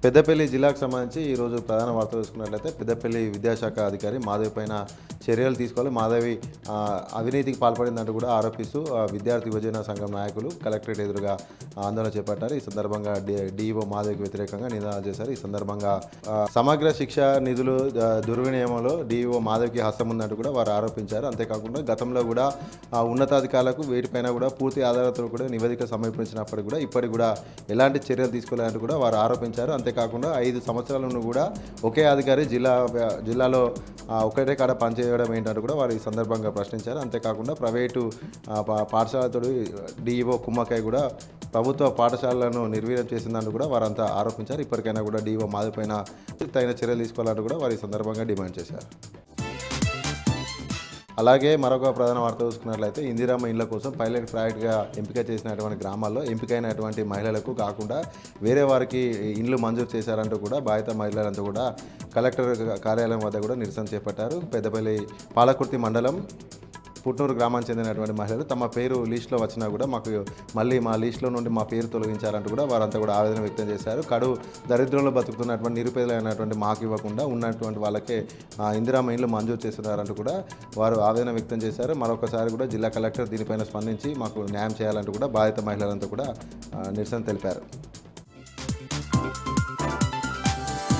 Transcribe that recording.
పెద్దపల్లి జిల్లాకు సంబంధించి ఈరోజు ప్రధాన వార్తలు చూసుకున్నట్లయితే పెద్దపల్లి విద్యాశాఖ అధికారి మాధవి పైన చర్యలు తీసుకోవాలి. మాధవి అవినీతికి పాల్పడిందంటూ కూడా ఆరోపిస్తూ విద్యార్థి యువజన సంఘం నాయకులు కలెక్టరేట్ ఎదురుగా ఆందోళన చేపట్టారు. ఈ సందర్భంగా డిఈఓ మాధవికి వ్యతిరేకంగా నినాదాలు చేశారు. ఈ సందర్భంగా సమగ్ర శిక్ష నిధులు దుర్వినియోగంలో డిఈఓ మాధవికి హస్తం ఉందంటూ కూడా వారు ఆరోపించారు. అంతేకాకుండా గతంలో కూడా ఉన్నతాధికారులకు వీటిపైన కూడా పూర్తి ఆధారాలతో కూడా నివేదిక సమర్పించినప్పటికీ కూడా ఇప్పటికి కూడా ఎలాంటి చర్యలు తీసుకోలేదంటూ కూడా వారు ఆరోపించారు. అంతేకాకుండా 5 సంవత్సరాలను కూడా ఒకే అధికారి జిల్లాలో ఒకటే కాడ పనిచేయడం ఏంటంటూ కూడా వారు ఈ సందర్భంగా ప్రశ్నించారు. అంతేకాకుండా ప్రైవేటు పాఠశాలతో డిఈఓ కుమ్మకాయ కూడా ప్రభుత్వ పాఠశాలలను నిర్వీర్యం చేసిందంటూ కూడా వారంతా ఆరోపించారు. ఇప్పటికైనా కూడా డిఈఓ మాధవి పైన తగిన చర్యలు తీసుకోవాలంటూ కూడా వారి సందర్భంగా డిమాండ్ చేశారు. అలాగే మరొక ప్రధాన వార్త చూసుకున్నట్లయితే ఇందిరమ్మ ఇండ్ల కోసం పైలట్ ప్రాజెక్ట్గా ఎంపిక చేసినటువంటి గ్రామాల్లో ఎంపికైనటువంటి మహిళలకు కాకుండా వేరే వారికి ఇండ్లు మంజూరు చేశారంటూ కూడా బాధిత మహిళలంతా కూడా కలెక్టర్ కార్యాలయం వద్ద కూడా నిరసన చేపట్టారు. పెద్దపల్లి పాలకుర్తి మండలం పుట్నూరు గ్రామానికి చెందినటువంటి మహిళలు తమ పేరు లిస్టులో వచ్చినా కూడా మాకు మళ్ళీ మా లిస్టులో నుండి మా పేరు తొలగించారంటూ కూడా వారంతా కూడా ఆవేదన వ్యక్తం చేశారు. కడు దరిద్రంలో బతుకుతున్నటువంటి నిరుపేదలైనటువంటి మాకు ఇవ్వకుండా ఉన్నటువంటి వాళ్ళకే ఇందిరమ్మ ఇండ్లు మంజూరు చేస్తున్నారంటూ కూడా వారు ఆవేదన వ్యక్తం చేశారు. మరొకసారి కూడా జిల్లా కలెక్టర్ దీనిపైన స్పందించి మాకు న్యాయం చేయాలంటూ కూడా బాధిత మహిళలంతా కూడా నిరసన తెలిపారు.